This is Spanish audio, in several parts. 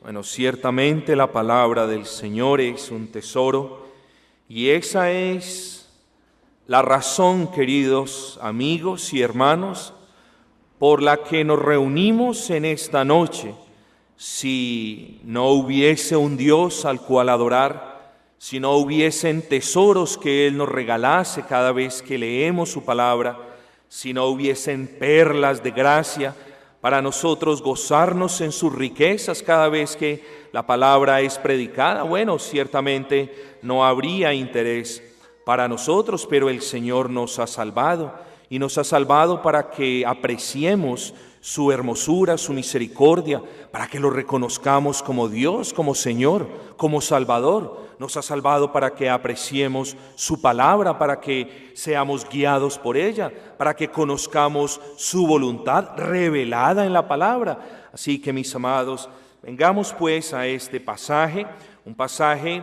Bueno, ciertamente la palabra del Señor es un tesoro y esa es la razón, queridos amigos y hermanos, por la que nos reunimos en esta noche. Si no hubiese un Dios al cual adorar, si no hubiesen tesoros que Él nos regalase cada vez que leemos su palabra, si no hubiesen perlas de gracia para nosotros gozarnos en sus riquezas cada vez que la palabra es predicada, bueno, ciertamente no habría interés para nosotros, pero el Señor nos ha salvado y nos ha salvado para que apreciemos su hermosura, su misericordia, para que lo reconozcamos como Dios, como Señor, como Salvador. Nos ha salvado para que apreciemos su palabra, para que seamos guiados por ella, para que conozcamos su voluntad revelada en la palabra. Así que, mis amados, vengamos pues a este pasaje, un pasaje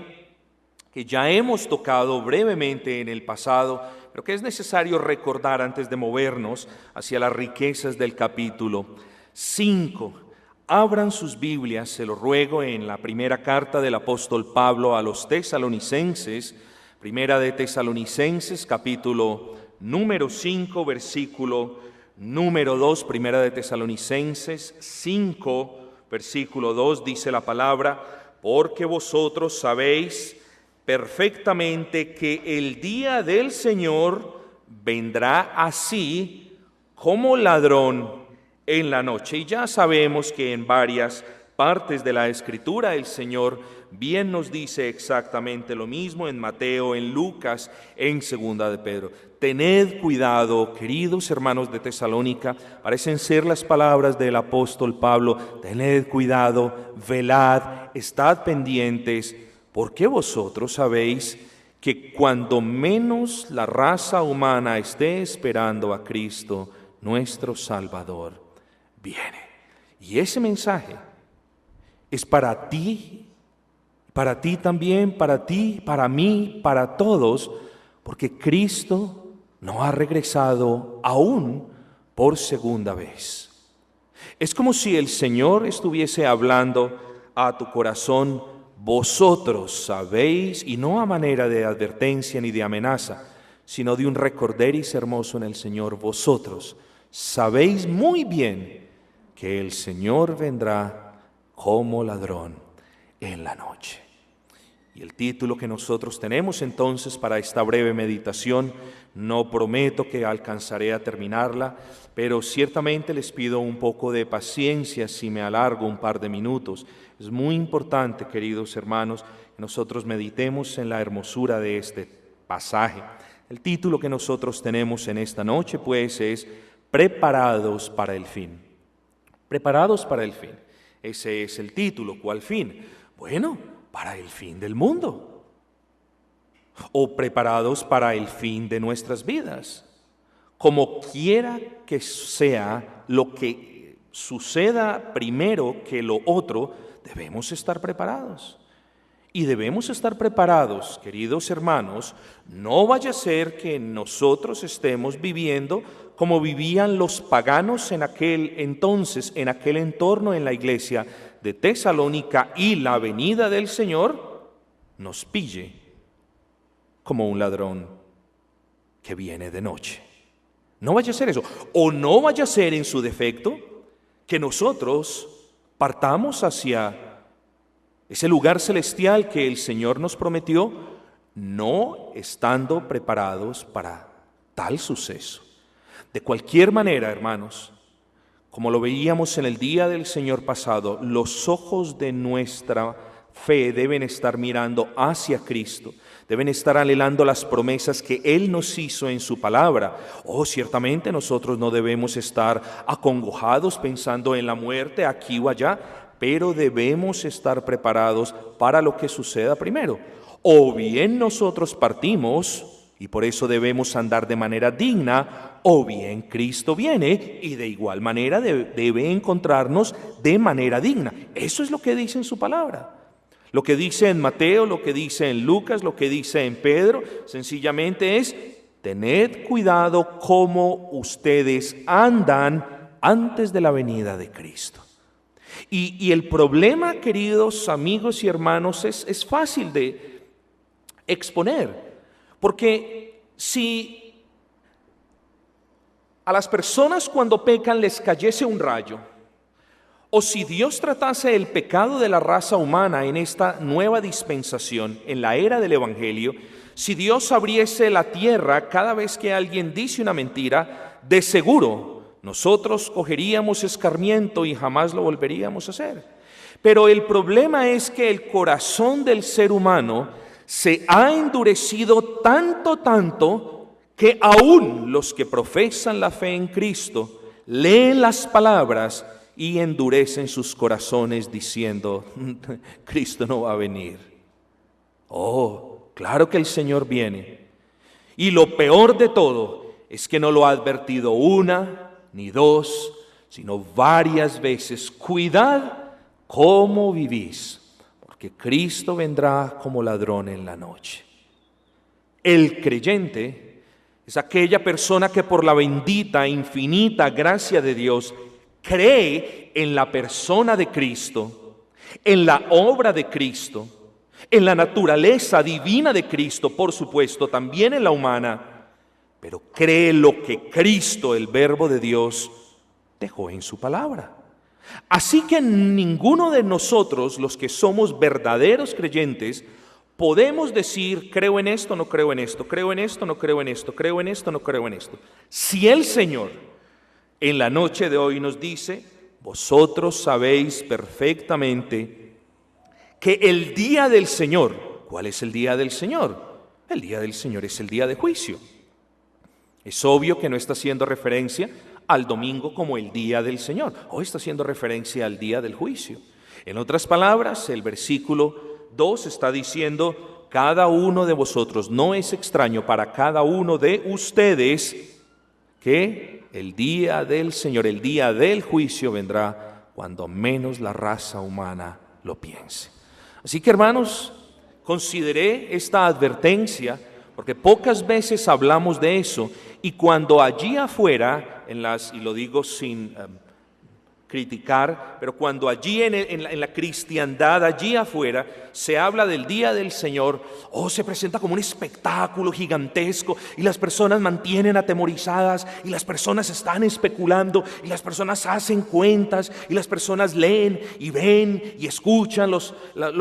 que ya hemos tocado brevemente en el pasado, pero que es necesario recordar antes de movernos hacia las riquezas del capítulo 5. Abran sus Biblias, se lo ruego, en la primera carta del apóstol Pablo a los tesalonicenses, primera de Tesalonicenses, capítulo número 5, versículo número 2, primera de Tesalonicenses 5, versículo 2, dice la palabra: porque vosotros sabéis perfectamente que el día del Señor vendrá así como ladrón en la noche. Y ya sabemos que en varias partes de la Escritura el Señor bien nos dice exactamente lo mismo, en Mateo, en Lucas, en Segunda de Pedro. Tened cuidado, queridos hermanos de Tesalónica, parecen ser las palabras del apóstol Pablo: tened cuidado, velad, estad pendientes, porque vosotros sabéis que cuando menos la raza humana esté esperando a Cristo, nuestro Salvador viene. Y ese mensaje es para ti también, para ti, para mí, para todos, porque Cristo no ha regresado aún por segunda vez. Es como si el Señor estuviese hablando a tu corazón: vosotros sabéis, y no a manera de advertencia ni de amenaza, sino de un recorderis hermoso en el Señor. Vosotros sabéis muy bien que el Señor vendrá como ladrón en la noche. Y el título que nosotros tenemos entonces para esta breve meditación, no prometo que alcanzaré a terminarla, pero ciertamente les pido un poco de paciencia si me alargo un par de minutos. Es muy importante, queridos hermanos, que nosotros meditemos en la hermosura de este pasaje. El título que nosotros tenemos en esta noche, pues, es Preparados para el fin. Preparados para el fin. Ese es el título. ¿Cuál fin? Bueno, para el fin del mundo. O preparados para el fin de nuestras vidas. Como quiera que sea lo que suceda primero que lo otro, debemos estar preparados. Y debemos estar preparados, queridos hermanos, no vaya a ser que nosotros estemos viviendo como vivían los paganos en aquel entonces, en aquel entorno en la iglesia de Tesalónica, y la venida del Señor nos pille como un ladrón que viene de noche. No vaya a ser eso. O no vaya a ser, en su defecto, que nosotros partamos hacia ese lugar celestial que el Señor nos prometió, no estando preparados para tal suceso. De cualquier manera, hermanos, como lo veíamos en el día del Señor pasado, los ojos de nuestra fe deben estar mirando hacia Cristo, deben estar anhelando las promesas que Él nos hizo en su palabra. Ciertamente nosotros no debemos estar acongojados pensando en la muerte aquí o allá, pero debemos estar preparados para lo que suceda primero. O bien nosotros partimos, y por eso debemos andar de manera digna, o bien Cristo viene y de igual manera debe encontrarnos de manera digna. Eso es lo que dice en su palabra. Lo que dice en Mateo, lo que dice en Lucas, lo que dice en Pedro, sencillamente es: tened cuidado cómo ustedes andan antes de la venida de Cristo. Y el problema, queridos amigos y hermanos, es fácil de exponer, porque si a las personas cuando pecan les cayese un rayo, o si Dios tratase el pecado de la raza humana en esta nueva dispensación, en la era del Evangelio, si Dios abriese la tierra cada vez que alguien dice una mentira, de seguro nosotros cogeríamos escarmiento y jamás lo volveríamos a hacer. Pero el problema es que el corazón del ser humano se ha endurecido tanto, que aún los que profesan la fe en Cristo leen las palabras y endurecen sus corazones diciendo: Cristo no va a venir. Oh, claro que el Señor viene. Y lo peor de todo es que no lo ha advertido una ni dos, sino varias veces: cuidad cómo vivís, porque Cristo vendrá como ladrón en la noche. El creyente es aquella persona que por la bendita e infinita gracia de Dios cree en la persona de Cristo, en la obra de Cristo, en la naturaleza divina de Cristo, por supuesto, también en la humana, pero cree lo que Cristo, el Verbo de Dios, dejó en su palabra. Así que ninguno de nosotros, los que somos verdaderos creyentes, podemos decir: creo en esto, no creo en esto, creo en esto, no creo en esto, creo en esto, no creo en esto. Si el Señor en la noche de hoy nos dice: vosotros sabéis perfectamente que el día del Señor, ¿cuál es el día del Señor? El día del Señor es el día de juicio. Es obvio que no está haciendo referencia al domingo como el día del Señor, hoy está haciendo referencia al día del juicio. En otras palabras, el versículo 2 está diciendo: cada uno de vosotros, no es extraño para cada uno de ustedes que el día del Señor, el día del juicio vendrá cuando menos la raza humana lo piense. Así que, hermanos, consideré esta advertencia porque pocas veces hablamos de eso, y cuando allí afuera, y lo digo sin criticar, pero cuando allí en la cristiandad, allí afuera, se habla del día del Señor, se presenta como un espectáculo gigantesco, y las personas mantienen atemorizadas, y las personas están especulando, y las personas hacen cuentas, y las personas leen y ven y escuchan los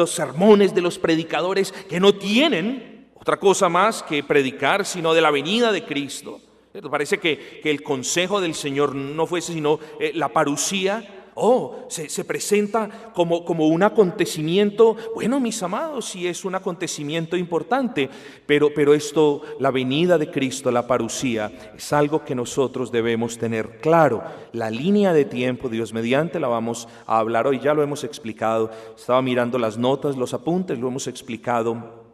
sermones de los predicadores que no tienen otra cosa más que predicar, sino de la venida de Cristo. Parece que el consejo del Señor no fuese sino la parusía. Se presenta como un acontecimiento. Bueno, mis amados, sí es un acontecimiento importante, pero esto, la venida de Cristo, la parusía, es algo que nosotros debemos tener claro. La línea de tiempo, Dios mediante, la vamos a hablar hoy, ya lo hemos explicado. Estaba mirando las notas, los apuntes, lo hemos explicado.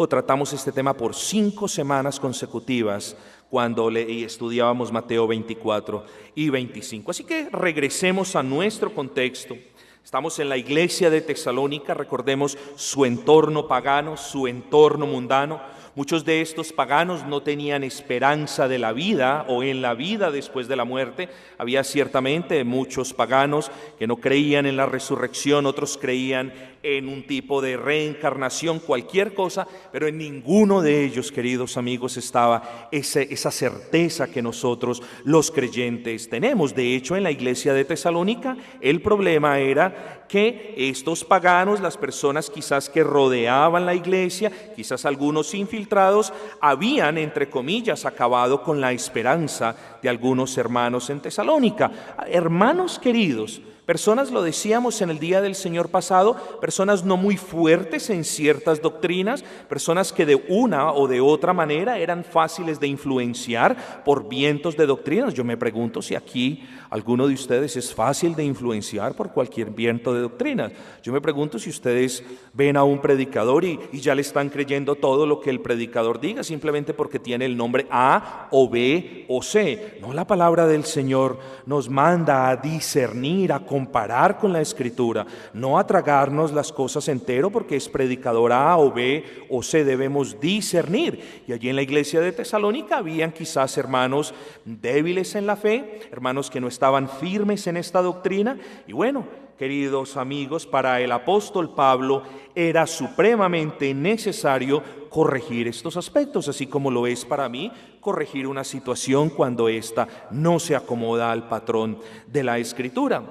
Tratamos este tema por 5 semanas consecutivas cuando estudiábamos Mateo 24 y 25. Así que regresemos a nuestro contexto. Estamos en la iglesia de Tesalónica, recordemos su entorno pagano, su entorno mundano. Muchos de estos paganos no tenían esperanza de la vida o en la vida después de la muerte. Había ciertamente muchos paganos que no creían en la resurrección, otros creían en un tipo de reencarnación, cualquier cosa, pero en ninguno de ellos, queridos amigos, estaba esa certeza que nosotros los creyentes tenemos. De hecho, en la iglesia de Tesalónica, el problema era que estos paganos, las personas quizás que rodeaban la iglesia, quizás algunos infiltrados, habían, entre comillas, acabado con la esperanza de algunos hermanos en Tesalónica. Hermanos queridos, personas, lo decíamos en el día del Señor pasado, personas no muy fuertes en ciertas doctrinas, personas que de una o de otra manera eran fáciles de influenciar por vientos de doctrinas. Yo me pregunto si aquí alguno de ustedes es fácil de influenciar por cualquier viento de doctrinas. Yo me pregunto si ustedes ven a un predicador y ya le están creyendo todo lo que el predicador diga, simplemente porque tiene el nombre A o B o C. No, la palabra del Señor nos manda a discernir, a comparar con la Escritura, no a tragarnos las cosas entero porque es predicador A o B o C, debemos discernir. Y allí en la iglesia de Tesalónica habían quizás hermanos débiles en la fe, hermanos que no estaban firmes en esta doctrina. Y bueno, queridos amigos, para el apóstol Pablo era supremamente necesario corregir estos aspectos, así como lo es para mí corregir una situación cuando ésta no se acomoda al patrón de la Escritura.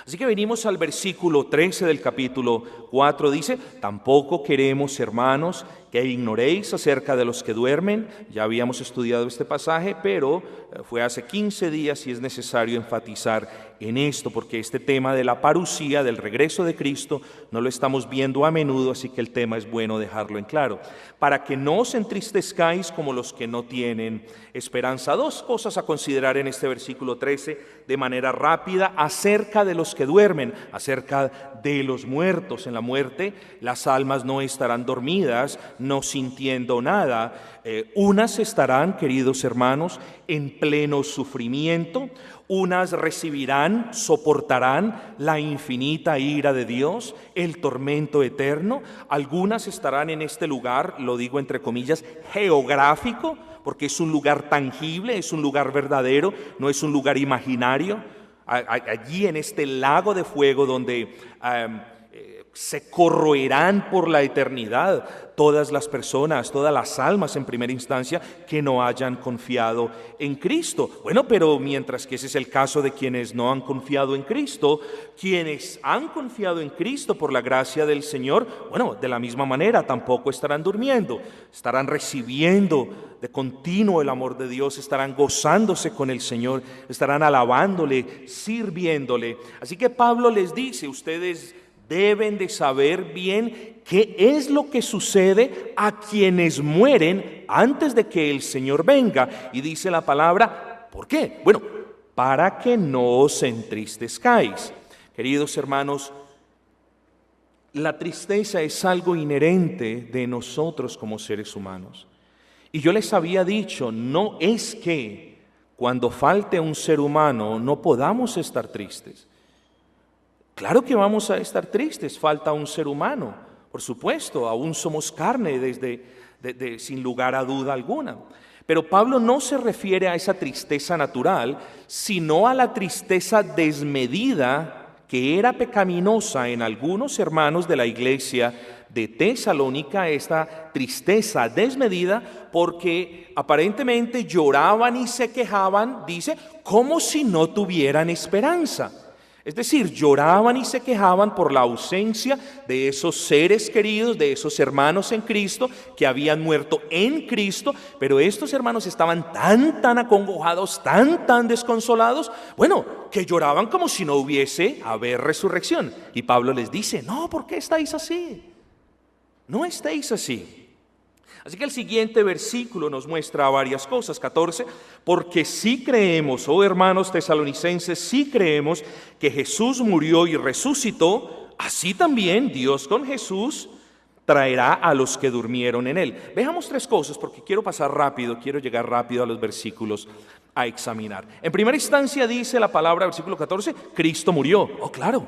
Así que venimos al versículo 13 del capítulo 4, dice: tampoco queremos, hermanos, que ignoréis acerca de los que duermen. Ya habíamos estudiado este pasaje, pero fue hace 15 días y es necesario enfatizar en esto, porque este tema de la parusía, del regreso de Cristo, no lo estamos viendo a menudo, así que el tema es bueno dejarlo en claro. Para que no os entristezcáis como los que no tienen esperanza. Dos cosas a considerar en este versículo 13 de manera rápida acerca de los que duermen, acerca de los muertos. En la muerte las almas no estarán dormidas, no sintiendo nada. Unas estarán, queridos hermanos, en pleno sufrimiento. Unas recibirán, soportarán la infinita ira de Dios, el tormento eterno. Algunas estarán en este lugar, lo digo entre comillas, geográfico, porque es un lugar tangible, es un lugar verdadero, no es un lugar imaginario. Allí en este lago de fuego donde se corroerán por la eternidad todas las personas, todas las almas en primera instancia que no hayan confiado en Cristo. Bueno, pero mientras que ese es el caso de quienes no han confiado en Cristo, quienes han confiado en Cristo por la gracia del Señor, bueno, de la misma manera tampoco estarán durmiendo, estarán recibiendo de continuo el amor de Dios, estarán gozándose con el Señor, estarán alabándole, sirviéndole. Así que Pablo les dice: ustedes deben de saber bien qué es lo que sucede a quienes mueren antes de que el Señor venga. Y dice la palabra, ¿por qué? Bueno, para que no os entristezcáis. Queridos hermanos, la tristeza es algo inherente de nosotros como seres humanos. Y yo les había dicho, no es que cuando falte un ser humano no podamos estar tristes. Claro que vamos a estar tristes, falta un ser humano, por supuesto, aún somos carne sin lugar a duda alguna. Pero Pablo no se refiere a esa tristeza natural, sino a la tristeza desmedida que era pecaminosa en algunos hermanos de la iglesia de Tesalónica, esta tristeza desmedida, porque aparentemente lloraban y se quejaban, dice, como si no tuvieran esperanza. Es decir, lloraban y se quejaban por la ausencia de esos seres queridos, de esos hermanos en Cristo que habían muerto en Cristo, pero estos hermanos estaban tan acongojados, tan desconsolados, bueno, que lloraban como si no hubiese haber resurrección. Y Pablo les dice, no, ¿por qué estáis así? No estéis así. Así que el siguiente versículo nos muestra varias cosas, 14, porque si creemos, oh hermanos tesalonicenses, si creemos que Jesús murió y resucitó, así también Dios con Jesús traerá a los que durmieron en él. Veamos tres cosas porque quiero pasar rápido, quiero llegar rápido a los versículos a examinar. En primera instancia dice la palabra, versículo 14, Cristo murió. Oh, claro,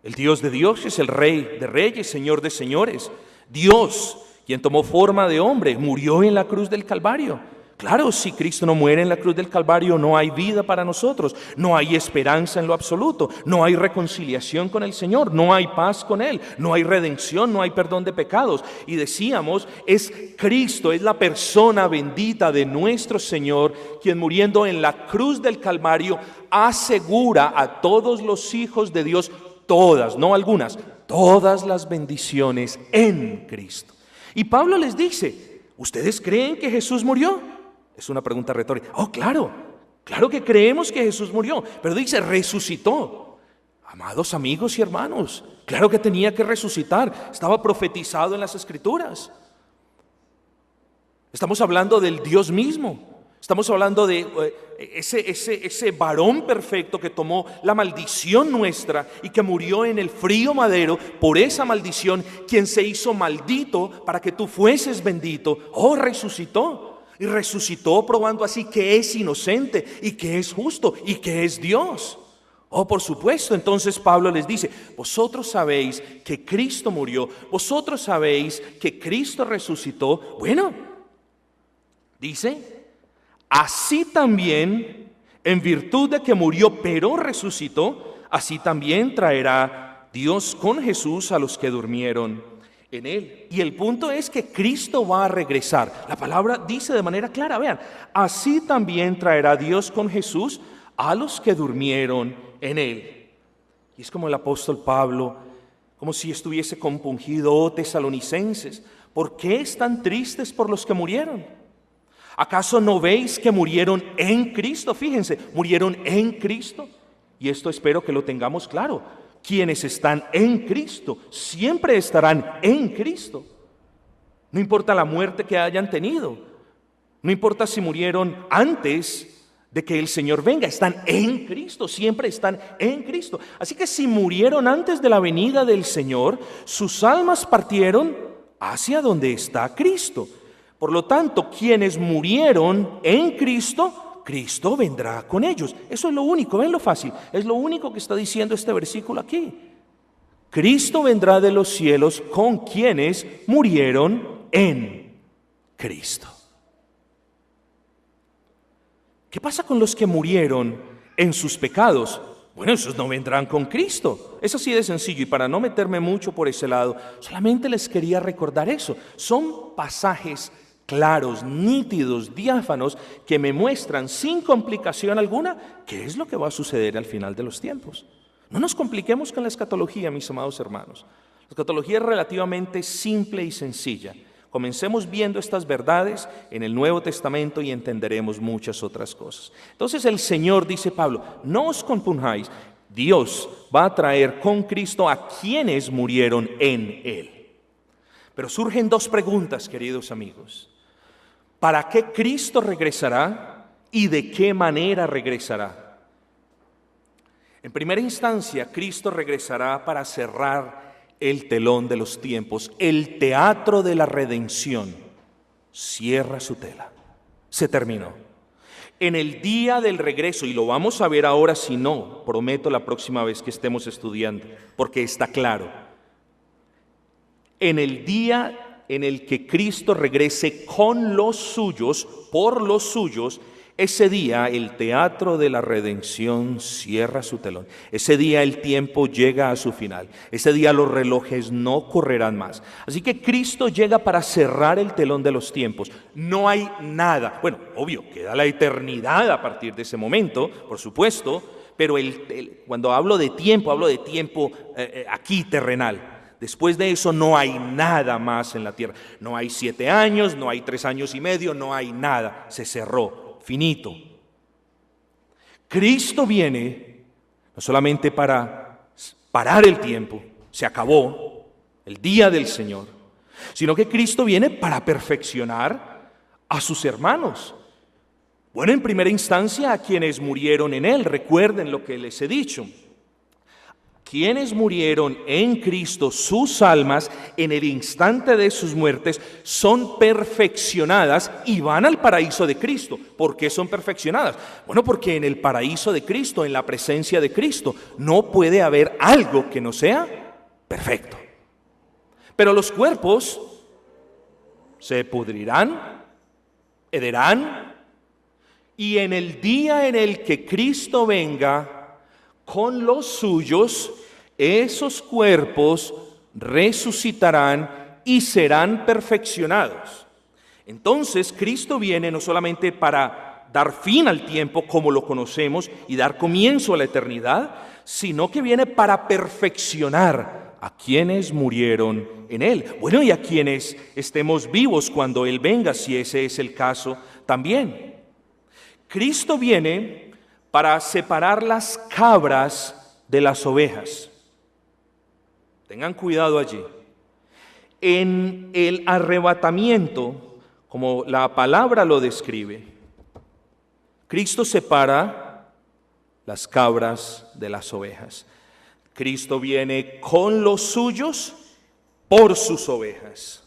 el Dios de dioses, el Rey de reyes, Señor de señores, Dios, quien tomó forma de hombre, murió en la cruz del Calvario. Claro, si Cristo no muere en la cruz del Calvario, no hay vida para nosotros, no hay esperanza en lo absoluto, no hay reconciliación con el Señor, no hay paz con Él, no hay redención, no hay perdón de pecados. Y decíamos, es Cristo, es la persona bendita de nuestro Señor, quien muriendo en la cruz del Calvario asegura a todos los hijos de Dios, todas, no algunas, todas las bendiciones en Cristo. Y Pablo les dice, ¿ustedes creen que Jesús murió? Es una pregunta retórica. Oh, claro que creemos que Jesús murió, pero dice, resucitó. Amados amigos y hermanos, claro que tenía que resucitar, estaba profetizado en las Escrituras. Estamos hablando del Dios mismo. Estamos hablando de ese varón perfecto que tomó la maldición nuestra y que murió en el frío madero por esa maldición, quien se hizo maldito para que tú fueses bendito. Oh, resucitó. Y resucitó probando así que es inocente y que es justo y que es Dios. Oh, por supuesto. Entonces Pablo les dice, vosotros sabéis que Cristo murió, vosotros sabéis que Cristo resucitó. Bueno, dice, así también, en virtud de que murió pero resucitó, así también traerá Dios con Jesús a los que durmieron en Él. Y el punto es que Cristo va a regresar. La palabra dice de manera clara, vean, así también traerá Dios con Jesús a los que durmieron en Él. Y es como el apóstol Pablo, como si estuviese compungido: oh tesalonicenses, ¿por qué están tristes por los que murieron? ¿Acaso no veis que murieron en Cristo? Fíjense, murieron en Cristo. Y esto espero que lo tengamos claro. Quienes están en Cristo siempre estarán en Cristo. No importa la muerte que hayan tenido, no importa si murieron antes de que el Señor venga, están en Cristo, siempre están en Cristo. Así que si murieron antes de la venida del Señor, sus almas partieron hacia donde está Cristo. Por lo tanto, quienes murieron en Cristo, Cristo vendrá con ellos. Eso es lo único, ven lo fácil, es lo único que está diciendo este versículo aquí. Cristo vendrá de los cielos con quienes murieron en Cristo. ¿Qué pasa con los que murieron en sus pecados? Bueno, esos no vendrán con Cristo. Es así de sencillo, y para no meterme mucho por ese lado, solamente les quería recordar eso. Son pasajes claros, nítidos, diáfanos, que me muestran sin complicación alguna qué es lo que va a suceder al final de los tiempos. No nos compliquemos con la escatología, mis amados hermanos. La escatología es relativamente simple y sencilla. Comencemos viendo estas verdades en el Nuevo Testamento y entenderemos muchas otras cosas. Entonces el Señor, dice Pablo, no os compunjáis, Dios va a traer con Cristo a quienes murieron en Él. Pero surgen dos preguntas, queridos amigos. ¿Para qué Cristo regresará y de qué manera regresará? En primera instancia, Cristo regresará para cerrar el telón de los tiempos. El teatro de la redención cierra su tela. Se terminó. En el día del regreso, y lo vamos a ver ahora, si no, prometo la próxima vez que estemos estudiando, porque está claro. En el día en el que Cristo regrese con los suyos, por los suyos, ese día el teatro de la redención cierra su telón. Ese día el tiempo llega a su final. Ese día los relojes no correrán más. Así que Cristo llega para cerrar el telón de los tiempos. No hay nada. Bueno, obvio, queda la eternidad a partir de ese momento, por supuesto, pero cuando hablo de tiempo aquí terrenal. Después de eso no hay nada más en la tierra. No hay 7 años, no hay 3 años y medio, no hay nada. Se cerró. Finito. Cristo viene no solamente para parar el tiempo, se acabó el día del Señor, sino que Cristo viene para perfeccionar a sus hermanos. Bueno, en primera instancia a quienes murieron en Él, recuerden lo que les he dicho. Quienes murieron en Cristo, sus almas, en el instante de sus muertes, son perfeccionadas y van al paraíso de Cristo. ¿Por qué son perfeccionadas? Bueno, porque en el paraíso de Cristo, en la presencia de Cristo, no puede haber algo que no sea perfecto. Pero los cuerpos se pudrirán, hederán, y en el día en el que Cristo venga con los suyos, esos cuerpos resucitarán y serán perfeccionados. Entonces Cristo viene no solamente para dar fin al tiempo como lo conocemos y dar comienzo a la eternidad, sino que viene para perfeccionar a quienes murieron en Él. Bueno, y a quienes estemos vivos cuando Él venga, si ese es el caso también. Cristo viene para separar las cabras de las ovejas. Tengan cuidado allí. En el arrebatamiento, como la palabra lo describe, Cristo separa las cabras de las ovejas. Cristo viene con los suyos por sus ovejas.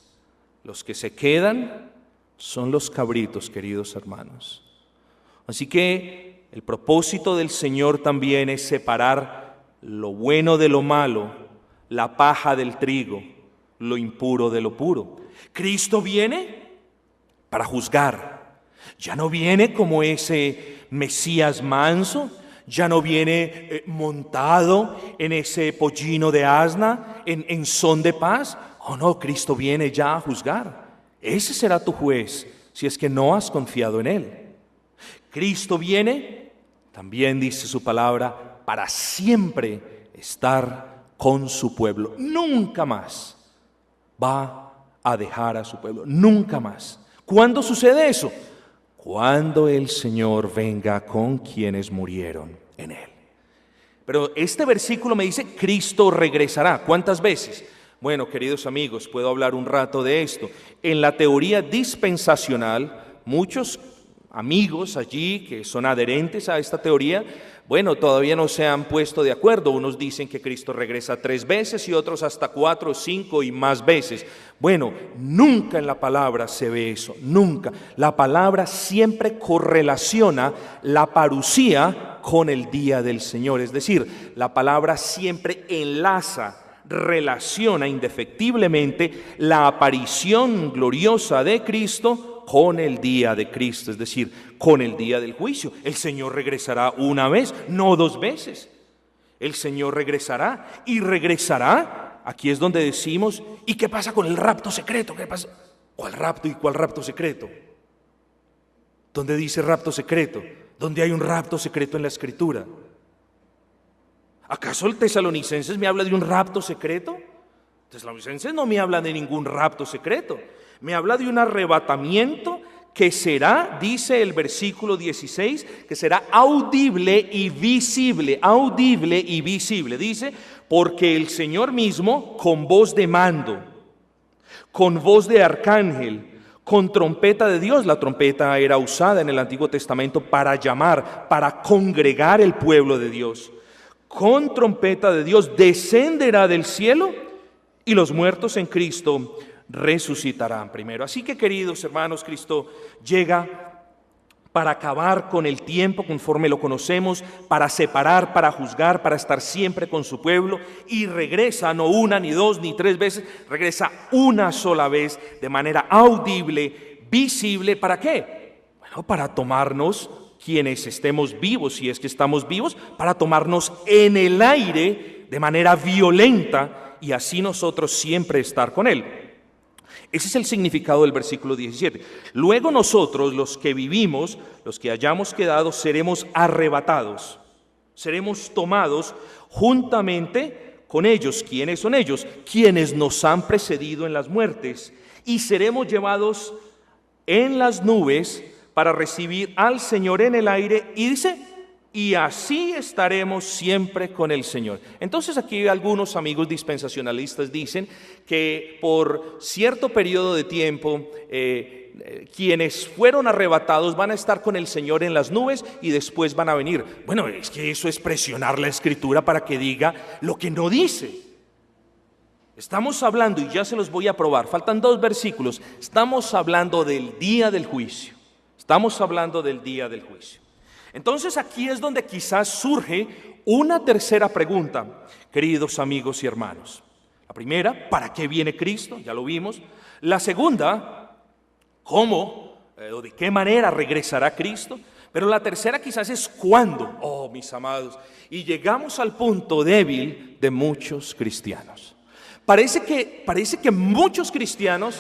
Los que se quedan son los cabritos, queridos hermanos. Así que El propósito del Señor también es separar lo bueno de lo malo, la paja del trigo, lo impuro de lo puro. Cristo viene para juzgar. Ya no viene como ese Mesías manso, ya no viene montado en ese pollino de asna, en son de paz. Oh no, Cristo viene ya a juzgar. Ese será tu juez si es que no has confiado en Él. Cristo viene, también dice su palabra, para siempre estar con su pueblo. Nunca más va a dejar a su pueblo, nunca más. ¿Cuándo sucede eso? Cuando el Señor venga con quienes murieron en Él. Pero este versículo me dice, Cristo regresará. ¿Cuántas veces? Bueno, queridos amigos, puedo hablar un rato de esto. En la teoría dispensacional, muchos amigos allí que son adherentes a esta teoría, bueno, todavía no se han puesto de acuerdo. Unos dicen que Cristo regresa 3 veces y otros hasta 4, 5 y más veces. Bueno, nunca en la palabra se ve eso, nunca. La palabra siempre correlaciona la parusía con el día del Señor. Es decir, la palabra siempre enlaza, relaciona indefectiblemente la aparición gloriosa de Cristo con el día de Cristo, es decir, con el día del juicio. El Señor regresará una vez, no 2 veces. El Señor regresará y regresará. Aquí es donde decimos, ¿y qué pasa con el rapto secreto? ¿Qué pasa? ¿Cuál rapto y cuál rapto secreto? ¿Dónde dice rapto secreto? ¿Dónde hay un rapto secreto en la Escritura? ¿Acaso el Tesalonicenses me habla de un rapto secreto? Tesalonicenses no me habla de ningún rapto secreto. Me habla de un arrebatamiento que será, dice el versículo 16, que será audible y visible. Audible y visible. Dice, porque el Señor mismo con voz de mando, con voz de arcángel, con trompeta de Dios. La trompeta era usada en el Antiguo Testamento para llamar, para congregar el pueblo de Dios. Con trompeta de Dios descenderá del cielo y los muertos en Cristo resucitarán primero. Así que, queridos hermanos, Cristo llega para acabar con el tiempo conforme lo conocemos, para separar, para juzgar, para estar siempre con su pueblo, y regresa no 1, ni 2, ni 3 veces, regresa una sola vez de manera audible, visible. ¿Para qué? Bueno, para tomarnos, quienes estemos vivos, si es que estamos vivos, para tomarnos en el aire de manera violenta y así nosotros siempre estar con Él. Ese es el significado del versículo 17. Luego nosotros, los que vivimos, los que hayamos quedado, seremos arrebatados, seremos tomados juntamente con ellos. ¿Quiénes son ellos? Quienes nos han precedido en las muertes, y seremos llevados en las nubes para recibir al Señor en el aire, y dice, y así estaremos siempre con el Señor. Entonces aquí algunos amigos dispensacionalistas dicen que por cierto periodo de tiempo quienes fueron arrebatados van a estar con el Señor en las nubes y después van a venir. Bueno, es que eso es presionar la Escritura para que diga lo que no dice. Estamos hablando, y ya se los voy a probar, faltan 2 versículos, estamos hablando del día del juicio. Estamos hablando del día del juicio. Entonces aquí es donde quizás surge una tercera pregunta, queridos amigos y hermanos. La primera, ¿para qué viene Cristo? Ya lo vimos. La segunda, ¿cómo o de qué manera regresará Cristo? Pero la tercera quizás es ¿cuándo? Oh, mis amados, y llegamos al punto débil de muchos cristianos. Parece que muchos cristianos,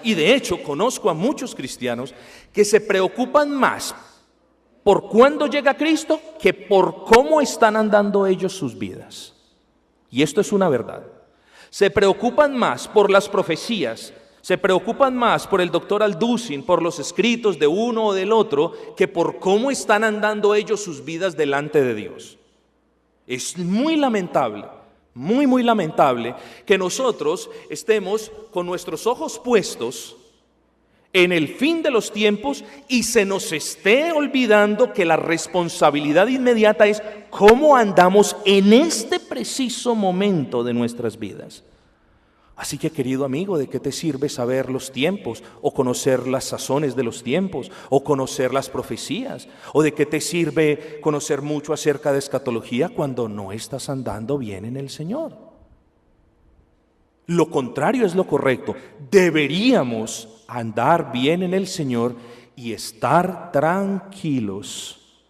y de hecho conozco a muchos cristianos, que se preocupan más por cuándo llega Cristo que por cómo están andando ellos sus vidas. Y esto es una verdad. Se preocupan más por las profecías, se preocupan más por el doctor Alducin, por los escritos de uno o del otro, que por cómo están andando ellos sus vidas delante de Dios. Es muy lamentable, muy lamentable que nosotros estemos con nuestros ojos puestos en el fin de los tiempos y se nos esté olvidando que la responsabilidad inmediata es cómo andamos en este preciso momento de nuestras vidas. Así que, querido amigo, ¿de qué te sirve saber los tiempos o conocer las sazones de los tiempos o conocer las profecías? ¿O de qué te sirve conocer mucho acerca de escatología cuando no estás andando bien en el Señor? Lo contrario es lo correcto. Deberíamos andar bien en el Señor y estar tranquilos,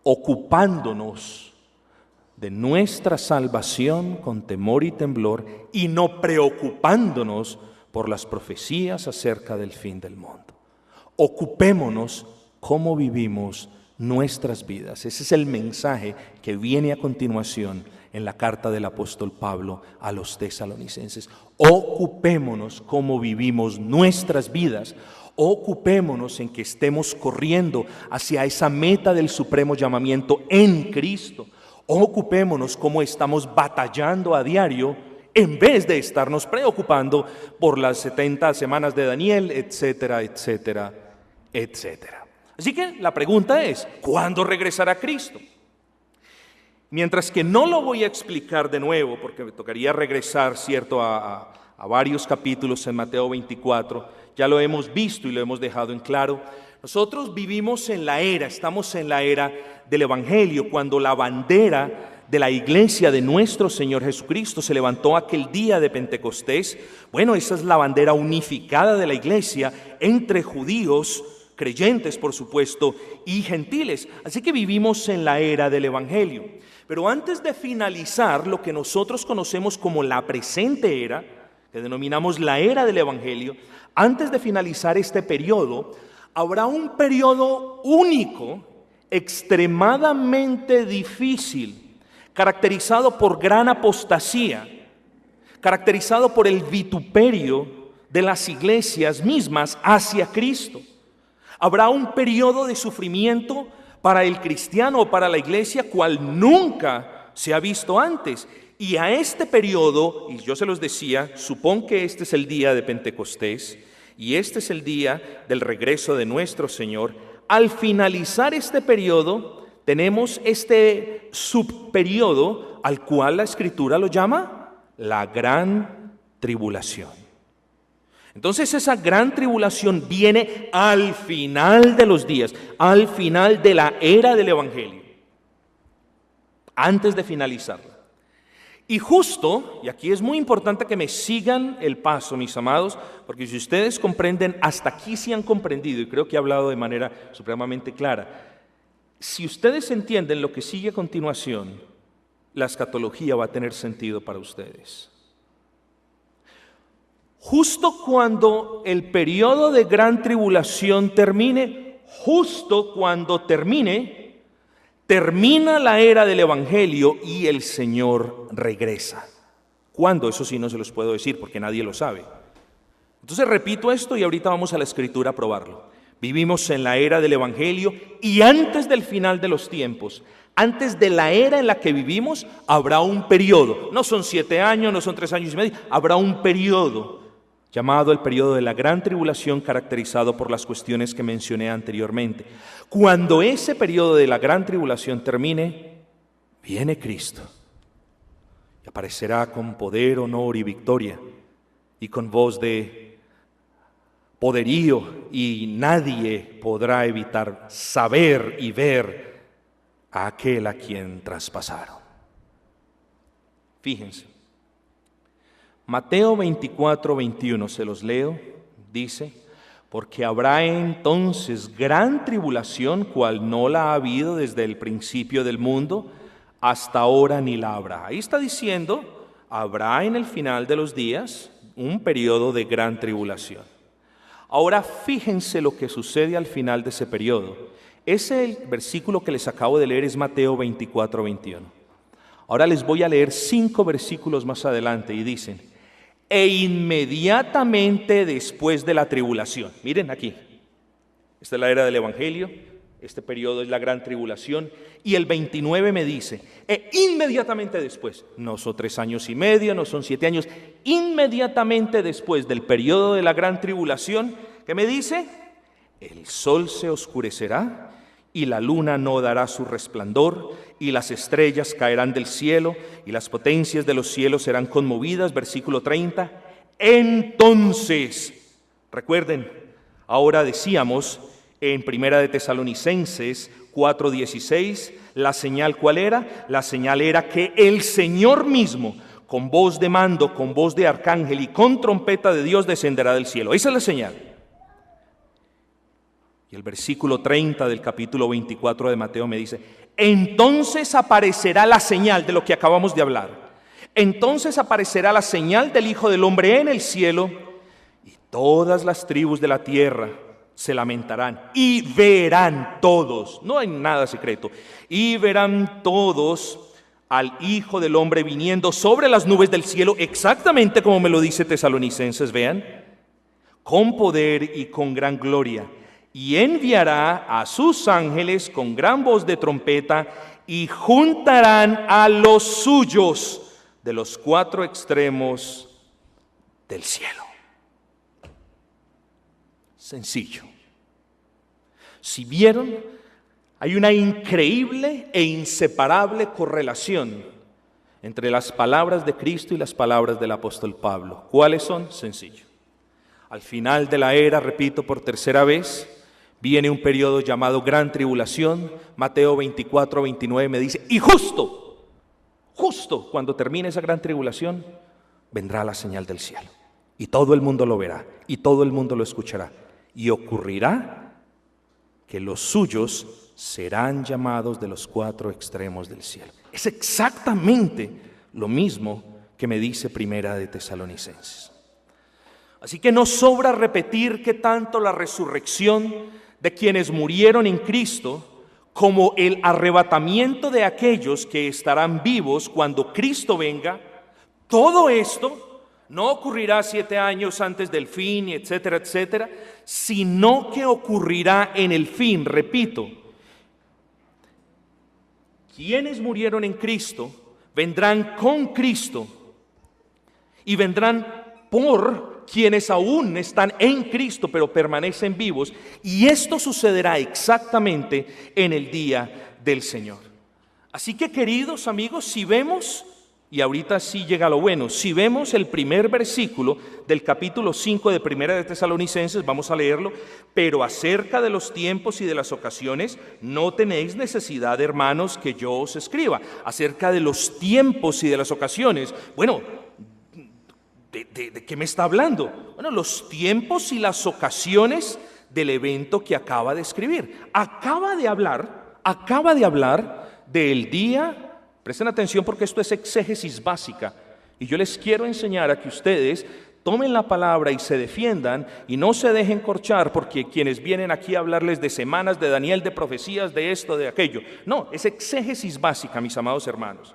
ocupándonos de nuestra salvación con temor y temblor y no preocupándonos por las profecías acerca del fin del mundo. Ocupémonos cómo vivimos nuestras vidas. Ese es el mensaje que viene a continuación en la carta del apóstol Pablo a los tesalonicenses. Ocupémonos cómo vivimos nuestras vidas. Ocupémonos en que estemos corriendo hacia esa meta del supremo llamamiento en Cristo. Ocupémonos cómo estamos batallando a diario en vez de estarnos preocupando por las 70 semanas de Daniel, etcétera, etcétera, etcétera. Así que la pregunta es, ¿cuándo regresará Cristo? Mientras que no lo voy a explicar de nuevo, porque me tocaría regresar, ¿cierto?, a varios capítulos en Mateo 24, ya lo hemos visto y lo hemos dejado en claro. Nosotros vivimos en la era, estamos en la era del Evangelio, cuando la bandera de la iglesia de nuestro Señor Jesucristo se levantó aquel día de Pentecostés. Bueno, esa es la bandera unificada de la iglesia entre judíos, creyentes por supuesto, y gentiles. Así que vivimos en la era del Evangelio. Pero antes de finalizar lo que nosotros conocemos como la presente era, que denominamos la era del Evangelio, antes de finalizar este periodo, habrá un periodo único, extremadamente difícil, caracterizado por gran apostasía, caracterizado por el vituperio de las iglesias mismas hacia Cristo. Habrá un periodo de sufrimiento para el cristiano o para la iglesia cual nunca se ha visto antes. Y a este periodo, y yo se los decía, supón que este es el día de Pentecostés y este es el día del regreso de nuestro Señor. Al finalizar este periodo, tenemos este subperiodo al cual la Escritura lo llama la gran tribulación. Entonces esa gran tribulación viene al final de los días, al final de la era del Evangelio, antes de finalizarla. Y justo, y aquí es muy importante que me sigan el paso, mis amados, porque si ustedes comprenden, hasta aquí sí han comprendido, y creo que he hablado de manera supremamente clara, si ustedes entienden lo que sigue a continuación, la escatología va a tener sentido para ustedes. Justo cuando el periodo de gran tribulación termine, justo cuando termina la era del Evangelio y el Señor regresa. ¿Cuándo? Eso sí no se los puedo decir porque nadie lo sabe. Entonces repito esto y ahorita vamos a la Escritura a probarlo. Vivimos en la era del Evangelio y antes del final de los tiempos, antes de la era en la que vivimos, habrá un periodo. No son 7 años, no son 3 años y medio, habrá un periodo llamado el periodo de la gran tribulación, caracterizado por las cuestiones que mencioné anteriormente. Cuando ese periodo de la gran tribulación termine, viene Cristo y aparecerá con poder, honor y victoria y con voz de poderío, y nadie podrá evitar saber y ver a aquel a quien traspasaron. Fíjense. Mateo 24, 21, se los leo, dice: porque habrá entonces gran tribulación, cual no la ha habido desde el principio del mundo, hasta ahora ni la habrá. Ahí está diciendo, habrá en el final de los días un periodo de gran tribulación. Ahora fíjense lo que sucede al final de ese periodo. Ese versículo que les acabo de leer es Mateo 24, 21. Ahora les voy a leer 5 versículos más adelante y dicen: e inmediatamente después de la tribulación. Miren aquí, esta es la era del Evangelio, este periodo es la gran tribulación, y el 29 me dice, e inmediatamente después, no son 3 años y medio, no son 7 años, inmediatamente después del periodo de la gran tribulación, ¿qué me dice? El sol se oscurecerá y la luna no dará su resplandor, y las estrellas caerán del cielo, y las potencias de los cielos serán conmovidas. Versículo 30, Entonces, recuerden, ahora decíamos en Primera de Tesalonicenses 4:16, la señal ¿cuál era? La señal era que el Señor mismo, con voz de mando, con voz de arcángel y con trompeta de Dios descenderá del cielo. Esa es la señal. Y el versículo 30 del capítulo 24 de Mateo me dice, entonces aparecerá la señal de lo que acabamos de hablar. Entonces aparecerá la señal del Hijo del Hombre en el cielo, y todas las tribus de la tierra se lamentarán y verán todos, no hay nada secreto, y verán todos al Hijo del Hombre viniendo sobre las nubes del cielo, exactamente como me lo dice Tesalonicenses, vean, con poder y con gran gloria, y enviará a sus ángeles con gran voz de trompeta, y juntarán a los suyos de los cuatro extremos del cielo. Sencillo. Si vieron, hay una increíble e inseparable correlación entre las palabras de Cristo y las palabras del apóstol Pablo. ¿Cuáles son? Sencillo. Al final de la era, repito por tercera vez, viene un periodo llamado Gran Tribulación. Mateo 24:29 me dice, y justo cuando termine esa Gran Tribulación, vendrá la señal del cielo. Y todo el mundo lo verá, y todo el mundo lo escuchará. Y ocurrirá que los suyos serán llamados de los cuatro extremos del cielo. Es exactamente lo mismo que me dice Primera de Tesalonicenses. Así que no sobra repetir que tanto la resurrección de quienes murieron en Cristo como el arrebatamiento de aquellos que estarán vivos cuando Cristo venga, todo esto no ocurrirá 7 años antes del fin, etcétera, etcétera, sino que ocurrirá en el fin, repito. Quienes murieron en Cristo vendrán con Cristo y vendrán por quienes aún están en Cristo pero permanecen vivos, y esto sucederá exactamente en el día del Señor. Así que, queridos amigos, si vemos, y ahorita sí llega lo bueno, si vemos el primer versículo del capítulo 5 de Primera de Tesalonicenses, vamos a leerlo, pero acerca de los tiempos y de las ocasiones, no tenéis necesidad, hermanos, que yo os escriba. Acerca de los tiempos y de las ocasiones, bueno, ¿de qué me está hablando? Bueno, los tiempos y las ocasiones del evento que acaba de escribir. Acaba de hablar del día. Presten atención porque esto es exégesis básica y yo les quiero enseñar a que ustedes tomen la palabra y se defiendan y no se dejen corchar porque quienes vienen aquí a hablarles de semanas de Daniel, de profecías, de esto, de aquello. No, es exégesis básica, mis amados hermanos.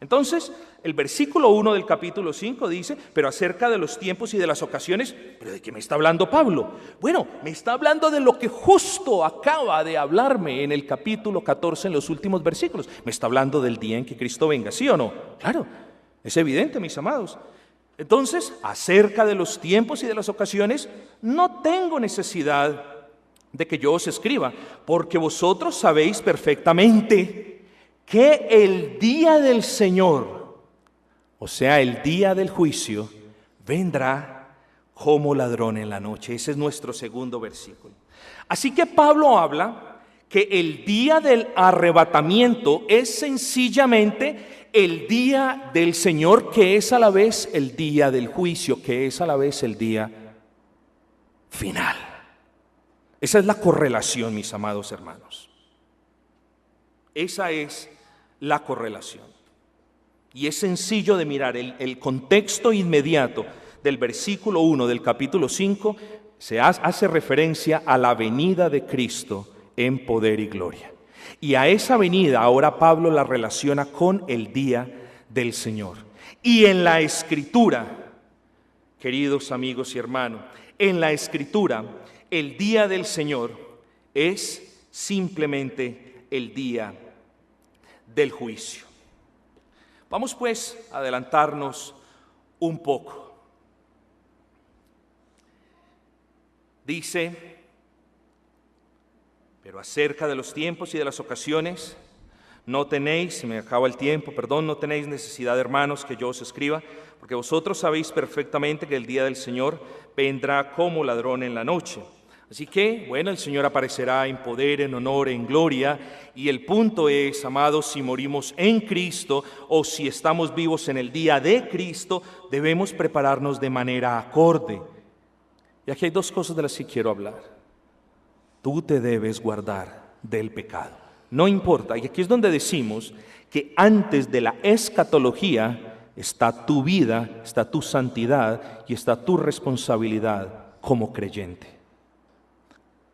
Entonces, el versículo 1 del capítulo 5 dice, pero acerca de los tiempos y de las ocasiones, ¿pero de qué me está hablando Pablo? Bueno, me está hablando de lo que justo acaba de hablarme en el capítulo 14, en los últimos versículos. Me está hablando del día en que Cristo venga, ¿sí o no? Claro, es evidente, mis amados. Entonces, acerca de los tiempos y de las ocasiones, no tengo necesidad de que yo os escriba, porque vosotros sabéis perfectamente que el día del Señor, o sea, el día del juicio, vendrá como ladrón en la noche. Ese es nuestro segundo versículo. Así que Pablo habla que el día del arrebatamiento es sencillamente el día del Señor, que es a la vez el día del juicio, que es a la vez el día final. Esa es la correlación, mis amados hermanos. Esa es la correlación. Y es sencillo de mirar el contexto inmediato del versículo 1 del capítulo 5, se hace referencia a la venida de Cristo en poder y gloria. Y a esa venida ahora Pablo la relaciona con el día del Señor. Y en la Escritura, queridos amigos y hermanos, en la Escritura, el día del Señor es simplemente el día del juicio. Vamos pues a adelantarnos un poco. Dice, pero acerca de los tiempos y de las ocasiones, No tenéis, se me acaba el tiempo, perdón, no tenéis necesidad, hermanos, que yo os escriba, porque vosotros sabéis perfectamente que el día del Señor vendrá como ladrón en la noche. Así que, bueno, el Señor aparecerá en poder, en honor, en gloria, y el punto es, amados, si morimos en Cristo o si estamos vivos en el día de Cristo, debemos prepararnos de manera acorde. Y aquí hay dos cosas de las que quiero hablar. Tú te debes guardar del pecado. No importa, y aquí es donde decimos que antes de la escatología está tu vida, está tu santidad y está tu responsabilidad como creyente.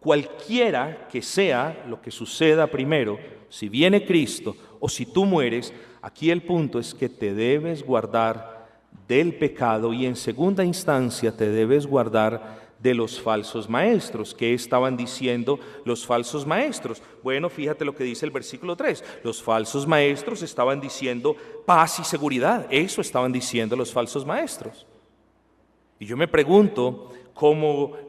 Cualquiera que sea lo que suceda primero, si viene Cristo o si tú mueres, aquí el punto es que te debes guardar del pecado y en segunda instancia te debes guardar de los falsos maestros. ¿Qué estaban diciendo los falsos maestros? Bueno, fíjate lo que dice el versículo 3. Los falsos maestros estaban diciendo paz y seguridad. Eso estaban diciendo los falsos maestros. Y yo me pregunto cómo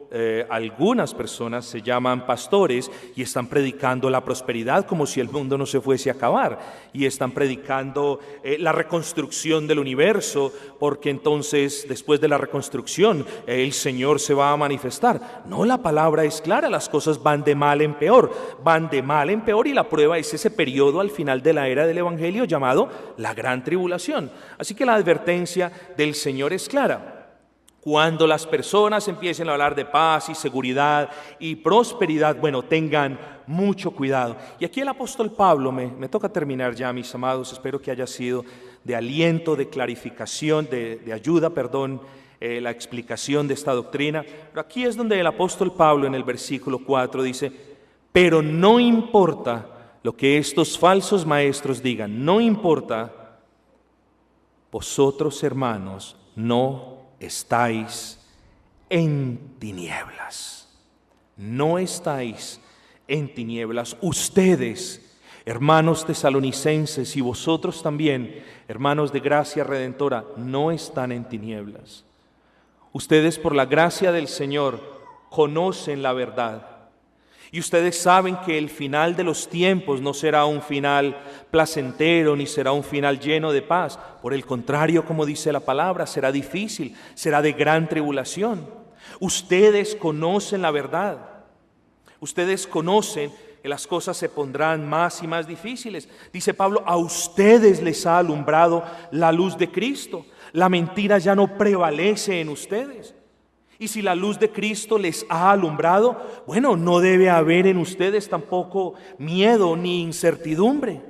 algunas personas se llaman pastores y están predicando la prosperidad como si el mundo no se fuese a acabar, y están predicando la reconstrucción del universo, porque entonces después de la reconstrucción el Señor se va a manifestar. No, la palabra es clara, las cosas van de mal en peor, y la prueba es ese periodo al final de la era del Evangelio llamado la Gran Tribulación. Así que la advertencia del Señor es clara. Cuando las personas empiecen a hablar de paz y seguridad y prosperidad, bueno, tengan mucho cuidado. Y aquí el apóstol Pablo, me toca terminar ya, mis amados, espero que haya sido de aliento, de clarificación, de ayuda, la explicación de esta doctrina. Pero aquí es donde el apóstol Pablo en el versículo 4 dice, pero no importa lo que estos falsos maestros digan, no importa, vosotros hermanos no estáis en tinieblas. No estáis en tinieblas. Ustedes, hermanos tesalonicenses, y vosotros también, hermanos de gracia redentora, no están en tinieblas. Ustedes, por la gracia del Señor, conocen la verdad. Y ustedes saben que el final de los tiempos no será un final placentero, ni será un final lleno de paz. Por el contrario, como dice la palabra, será difícil, será de gran tribulación. Ustedes conocen la verdad. Ustedes conocen que las cosas se pondrán más y más difíciles. Dice Pablo, a ustedes les ha alumbrado la luz de Cristo. La mentira ya no prevalece en ustedes. Y si la luz de Cristo les ha alumbrado, bueno, no debe haber en ustedes tampoco miedo ni incertidumbre.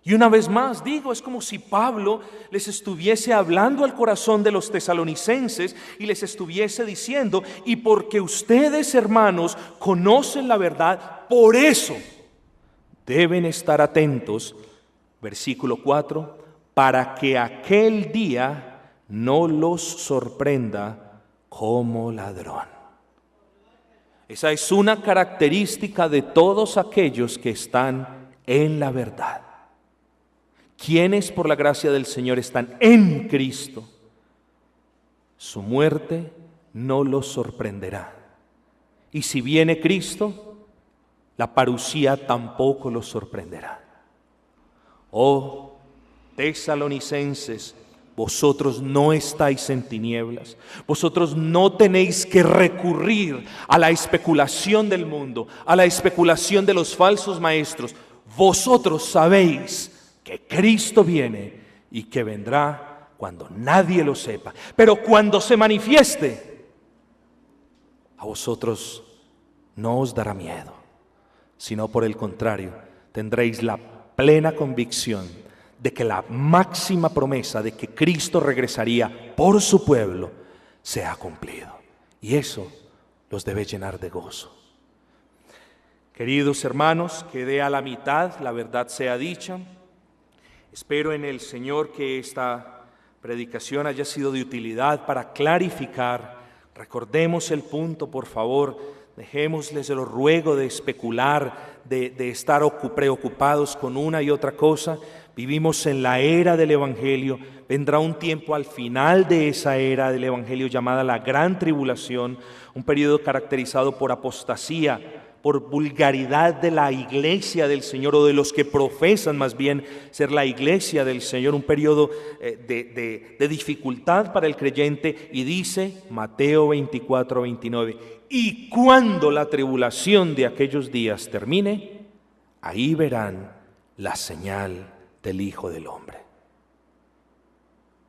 Y una vez más digo, es como si Pablo les estuviese hablando al corazón de los tesalonicenses y les estuviese diciendo, y porque ustedes, hermanos, conocen la verdad, por eso deben estar atentos, versículo 4, para que aquel día no los sorprenda como ladrón. Esa es una característica de todos aquellos que están en la verdad. Quienes por la gracia del Señor están en Cristo, su muerte no los sorprenderá. Y si viene Cristo, la parusía tampoco los sorprenderá. Oh, tesalonicenses, vosotros no estáis en tinieblas, vosotros no tenéis que recurrir a la especulación del mundo, a la especulación de los falsos maestros. Vosotros sabéis que Cristo viene y que vendrá cuando nadie lo sepa. Pero cuando se manifieste, a vosotros no os dará miedo, sino por el contrario, tendréis la plena convicción de que la máxima promesa de que Cristo regresaría por su pueblo se ha cumplido. Y eso los debe llenar de gozo. Queridos hermanos, quedé a la mitad, la verdad sea dicha. Espero en el Señor que esta predicación haya sido de utilidad para clarificar. Recordemos el punto, por favor. Dejémosles el ruego de especular, de estar preocupados con una y otra cosa. Vivimos en la era del Evangelio. Vendrá un tiempo al final de esa era del Evangelio llamada la Gran Tribulación, un periodo caracterizado por apostasía, por vulgaridad de la iglesia del Señor, o de los que profesan más bien ser la iglesia del Señor, un periodo de dificultad para el creyente. Y dice Mateo 24, 29, y cuando la tribulación de aquellos días termine, ahí verán la señal del Hijo del Hombre.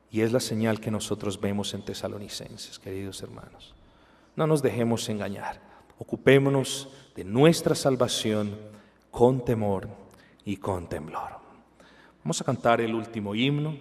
Y es la señal que nosotros vemos en Tesalonicenses, queridos hermanos. No nos dejemos engañar. Ocupémonos de nuestra salvación con temor y con temblor. Vamos a cantar el último himno.